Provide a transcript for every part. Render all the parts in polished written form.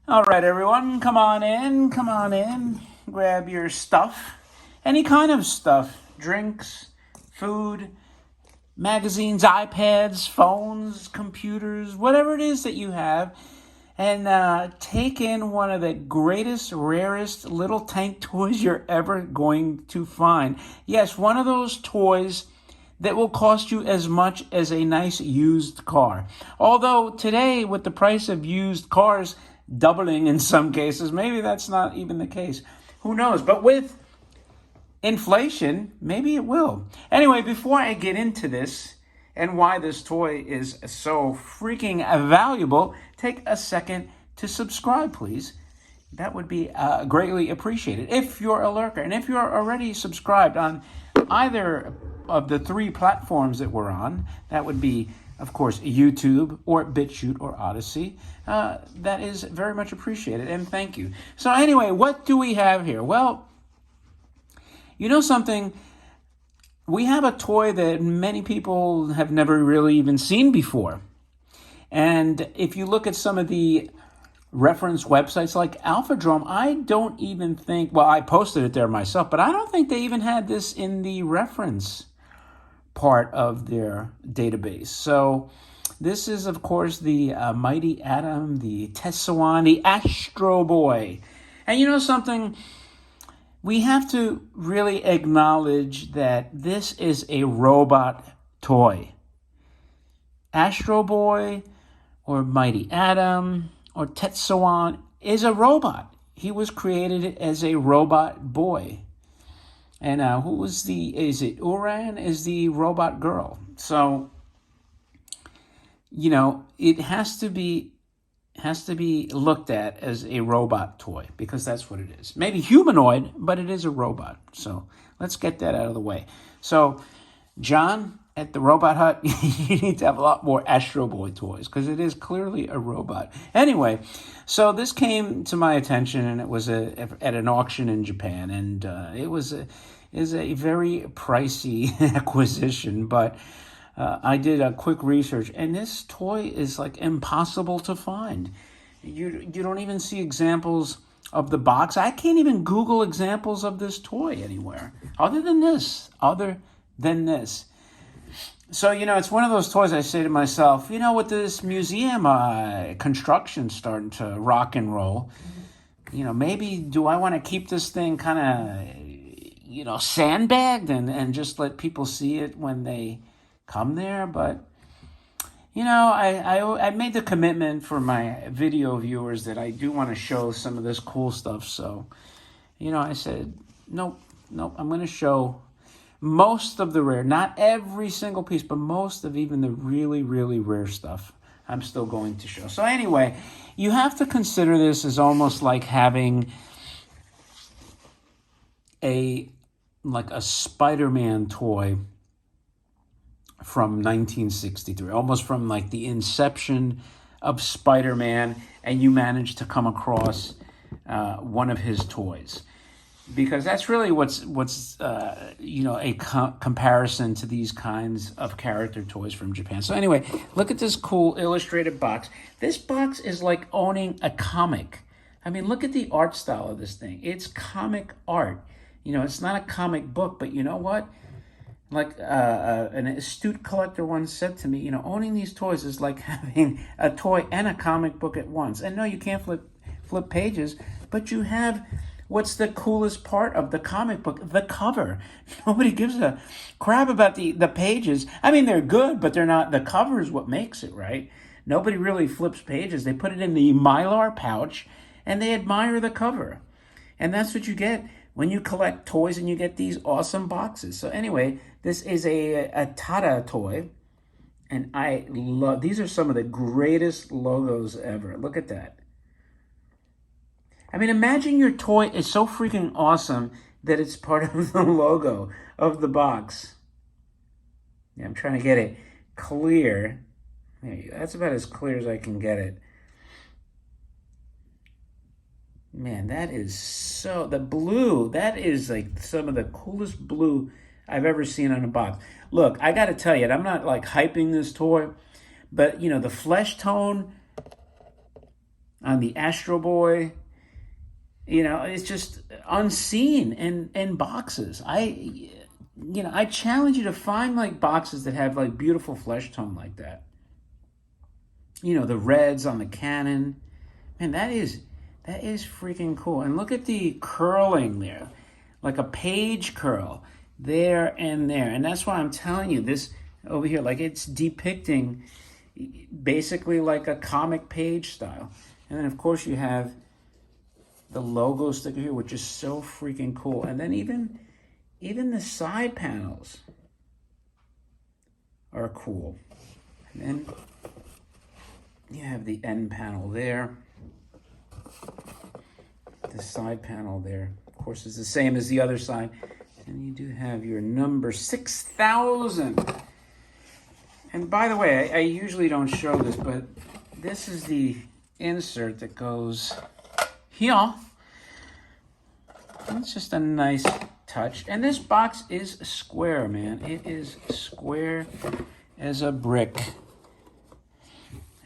All right, everyone, come on in, grab your stuff, any kind of stuff, drinks, food, magazines, iPads, phones, computers, whatever it is that you have, and take in one of the greatest, rarest little tank toys you're ever going to find. Yes, one of those toys that will cost you as much as a nice used car. Although today, with the price of used cars doubling in some cases, maybe that's not even the case. Who knows? But with inflation, maybe it will. Anyway, before I get into this and why this toy is so freaking valuable, take a second to subscribe, please. That would be greatly appreciated if you're a lurker. And if you're already subscribed on either of the three platforms that we're on, that would be, of course, YouTube or BitChute or Odyssey. That is very much appreciated, and thank you. So anyway, what do we have here? Well, you know something? We have a toy that many people have never really even seen before. And if you look at some of the reference websites like Alphadrome, I don't even think, well, I posted it there myself, but I don't think they even had this in the reference part of their database. So this is, of course, the Mighty Atom, the Tessawan, the Astro Boy. And you know something? We have to really acknowledge that this is a robot toy. Astro Boy or Mighty Atom or Tetsuan is a robot. He was created as a robot boy. And is it Uran is the robot girl. So, you know, it has to be looked at as a robot toy because that's what it is. Maybe humanoid, but it is a robot. So let's get that out of the way. So, John, at the Robot Hut, you need to have a lot more Astro Boy toys because it is clearly a robot. Anyway, so this came to my attention, and it was at an auction in Japan, and it is a very pricey acquisition, but I did a quick research, and this toy is like impossible to find. You don't even see examples of the box. I can't even Google examples of this toy anywhere other than this. So, you know, it's one of those toys I say to myself, you know, with this museum construction starting to rock and roll, you know, maybe do I want to keep this thing kind of, you know, sandbagged and just let people see it when they come there? But, you know, I made the commitment for my video viewers that I do want to show some of this cool stuff. So, you know, I said, nope, I'm going to show most of the rare, not every single piece, but most of even the really, really rare stuff I'm still going to show. So anyway, you have to consider this as almost like having a Spider-Man toy from 1963, almost from like the inception of Spider-Man, and you managed to come across one of his toys. Because that's really what's you know, a comparison to these kinds of character toys from Japan. So anyway, look at this cool illustrated box. This box is like owning a comic. I mean, look at the art style of this thing. It's comic art. You know, it's not a comic book, but you know what? Like an astute collector once said to me, you know, owning these toys is like having a toy and a comic book at once. And no, you can't flip pages, but you have what's the coolest part of the comic book? The cover. Nobody gives a crap about the pages. I mean, they're good, but they're not. The cover is what makes it, right? Nobody really flips pages. They put it in the Mylar pouch, and they admire the cover. And that's what you get when you collect toys and you get these awesome boxes. So anyway, this is a TADA toy, and I love, these are some of the greatest logos ever. Look at that. I mean, imagine your toy is so freaking awesome that it's part of the logo of the box. Yeah, I'm trying to get it clear. There you go. That's about as clear as I can get it. Man, that is so, the blue, that is like some of the coolest blue I've ever seen on a box. Look, I got to tell you, I'm not like hyping this toy, but you know, the flesh tone, on the Astro Boy. You know, it's just unseen in boxes. I challenge you to find like boxes that have like beautiful flesh tone like that. You know, the reds on the Canon. Man, that is freaking cool. And look at the curling there. Like a page curl there and there. And that's why I'm telling you this over here, like it's depicting basically like a comic page style. And then of course you have the logo sticker here, which is so freaking cool. And then even the side panels are cool. And then you have the end panel there. The side panel there, of course, is the same as the other side. And you do have your number 6,000. And by the way, I usually don't show this, but this is the insert that goes here. It's just a nice touch. And this box is square, man. It is square as a brick.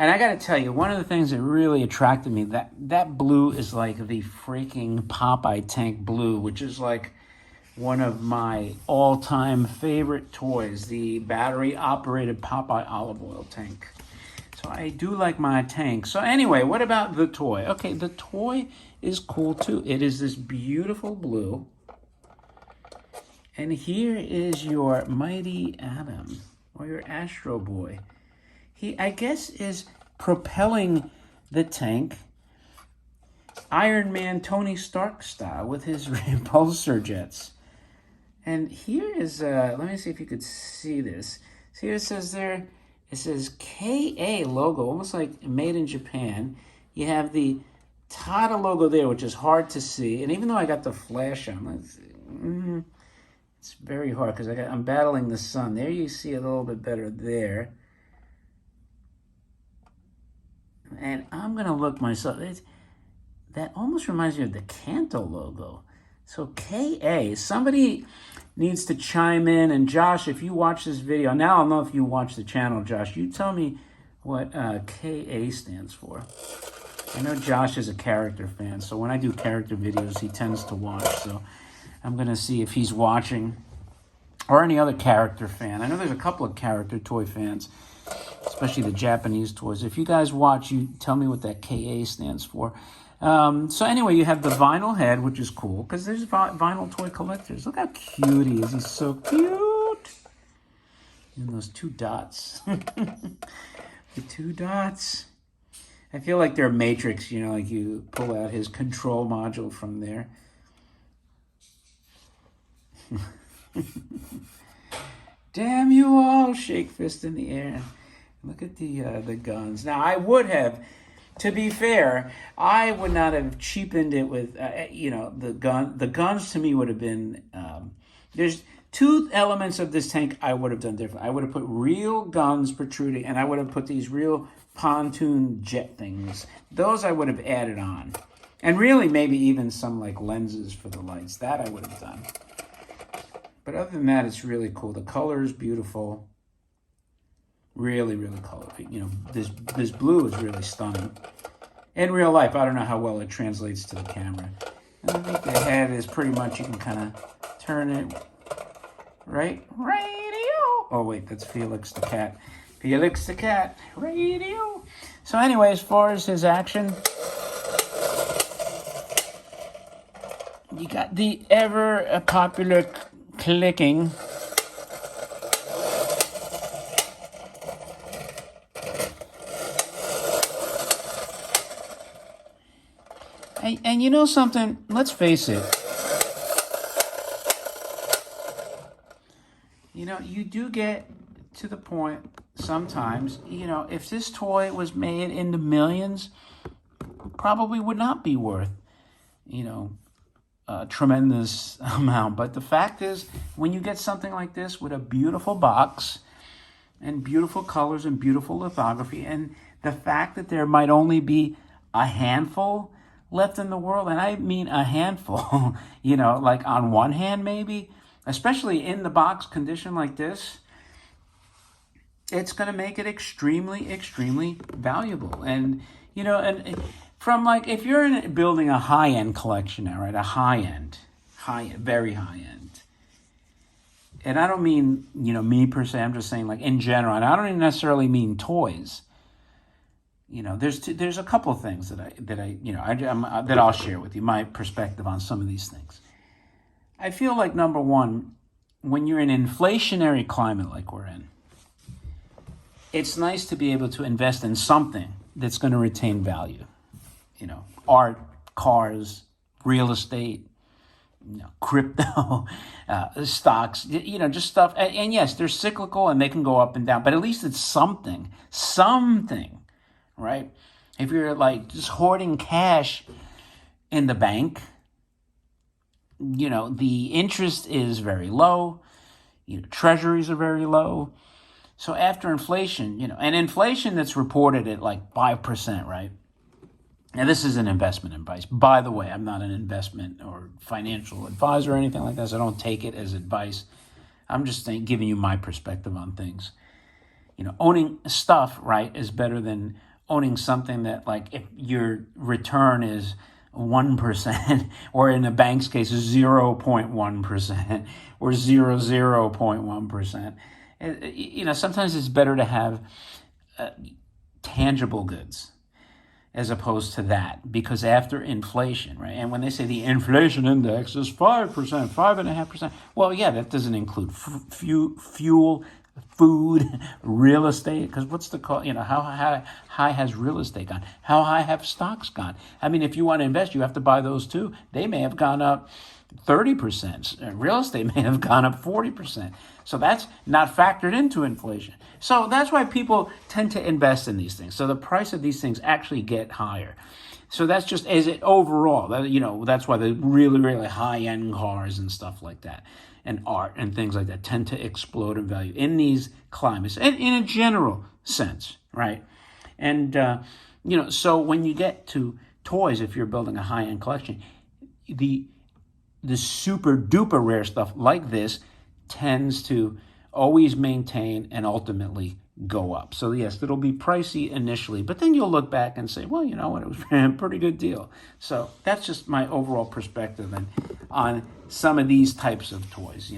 And I got to tell you, one of the things that really attracted me, that blue is like the freaking Popeye tank blue, which is like one of my all-time favorite toys, the battery-operated Popeye olive oil tank. So I do like my tank. So anyway, what about the toy? Okay, the toy is cool too. It is this beautiful blue. And here is your Mighty Atom, or your Astro Boy. He, I guess, is propelling the tank Iron Man Tony Stark style with his repulsor jets. And here is, let me see if you could see this. See, it says there, it says KA logo, almost like made in Japan. You have the TADA logo there, which is hard to see. And even though I got the flash on, it's very hard because I'm battling the sun. There you see a little bit better there. And I'm going to look myself. That almost reminds me of the Kanto logo. So KA, somebody needs to chime in. And Josh, if you watch this video, now I'll know if you watch the channel, Josh. You tell me what KA stands for. I know Josh is a character fan, so when I do character videos, he tends to watch. So I'm going to see if he's watching, or any other character fan. I know there's a couple of character toy fans, especially the Japanese toys. If you guys watch, you tell me what that KA stands for. So anyway, you have the vinyl head, which is cool, because there's vinyl toy collectors. Look how cute he is. He's so cute. And those two dots. The two dots. I feel like they're Matrix, you know, like you pull out his control module from there. Damn you all, shake fist in the air. Look at the guns. Now, I would have, to be fair, I would not have cheapened it with, the gun. The guns to me would have been, there's two elements of this tank I would have done different. I would have put real guns protruding, and I would have put these real pontoon jet things. Those I would have added on. And really maybe even some like lenses for the lights. That I would have done. But other than that, it's really cool. The color is beautiful. Really, really colorful. You know, this blue is really stunning. In real life, I don't know how well it translates to the camera. And I think the head is pretty much, you can kind of turn it right. Radio. Oh, wait, that's Felix the cat. Felix the cat. Radio. So anyway, as far as his action, you got the ever popular clicking. And you know something? Let's face it. You know, you do get to the point sometimes, you know, if this toy was made into millions, probably would not be worth, you know, a tremendous amount. But the fact is, when you get something like this with a beautiful box and beautiful colors and beautiful lithography, and the fact that there might only be a handful left in the world, and I mean a handful, you know, like on one hand maybe, especially in the box condition like this, it's going to make it extremely, extremely valuable. And, you know, and from like, if you're building a high-end collection now, right? A high-end, very high-end. And I don't mean, me per se. I'm just saying like in general. And I don't even necessarily mean toys. There's a couple of things that I'll share with you, my perspective on some of these things. I feel like, number one, when you're in an inflationary climate like we're in, it's nice to be able to invest in something that's going to retain value. Art, cars, real estate, crypto, stocks, just stuff. And yes, they're cyclical and they can go up and down, but at least it's something, right? If you're like just hoarding cash in the bank, the interest is very low. Treasuries are very low. So after inflation, and inflation that's reported at like 5%, right? Now, this is an investment advice. By the way, I'm not an investment or financial advisor or anything like that, so I don't take it as advice. I'm just giving you my perspective on things. Owning stuff, right, is better than owning something that, like, if your return is 1%, or in the bank's case, 0.1%, or 0.1%. Sometimes it's better to have tangible goods as opposed to that, because after inflation, right? And when they say the inflation index is 5%, 5.5%, well, yeah, that doesn't include fuel, food, real estate, because what's the cost? How high has real estate gone? How high have stocks gone? I mean, if you want to invest, you have to buy those too. They may have gone up 30%. Real estate may have gone up 40%. So that's not factored into inflation. So that's why people tend to invest in these things. So the price of these things actually get higher. So that's just as it overall. That's why the really, really high-end cars and stuff like that, and art and things like that, tend to explode in value in these climates, and in a general sense, right? And so when you get to toys, if you're building a high-end collection, the super duper rare stuff like this tends to always maintain and ultimately go up. So yes, it'll be pricey initially, but then you'll look back and say, well, you know what, it was a pretty good deal. So that's just my overall perspective on some of these types of toys,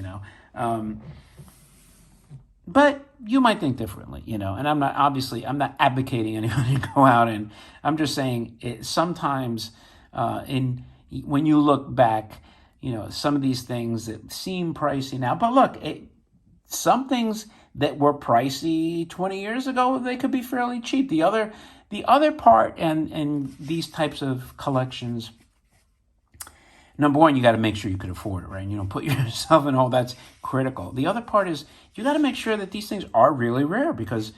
but you might think differently, and I'm not advocating anyone to go out, and I'm just saying sometimes when you look back, some of these things that seem pricey now, but look, some things that were pricey 20 years ago, they could be fairly cheap. The other part and these types of collections, number one, you got to make sure you could afford it, right? Put yourself in all that's critical. The other part is you got to make sure that these things are really rare, because,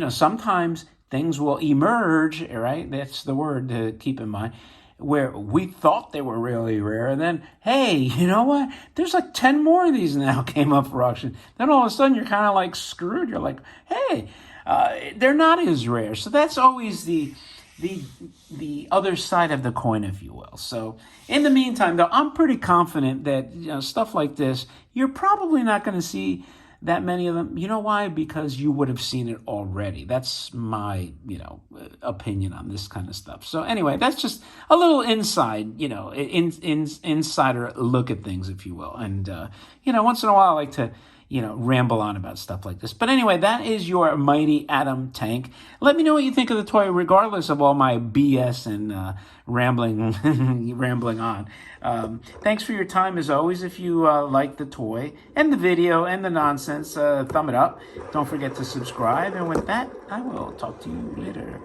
sometimes things will emerge, right? That's the word to keep in mind, where we thought they were really rare, and then, hey, you know what? There's like 10 more of these now came up for auction. Then all of a sudden you're kind of like screwed. You're like, hey, they're not as rare. So that's always the other side of the coin, if you will. So in the meantime, though, I'm pretty confident that stuff like this, you're probably not going to see that many of them. You know why? Because you would have seen it already. That's my, opinion on this kind of stuff. So anyway, that's just a little inside, insider look at things, if you will. And, once in a while I like to, ramble on about stuff like this. But anyway, that is your Mighty Atom tank. Let me know what you think of the toy, regardless of all my BS and rambling on. Thanks for your time, as always. If you like the toy and the video and the nonsense, thumb it up. Don't forget to subscribe. And with that, I will talk to you later.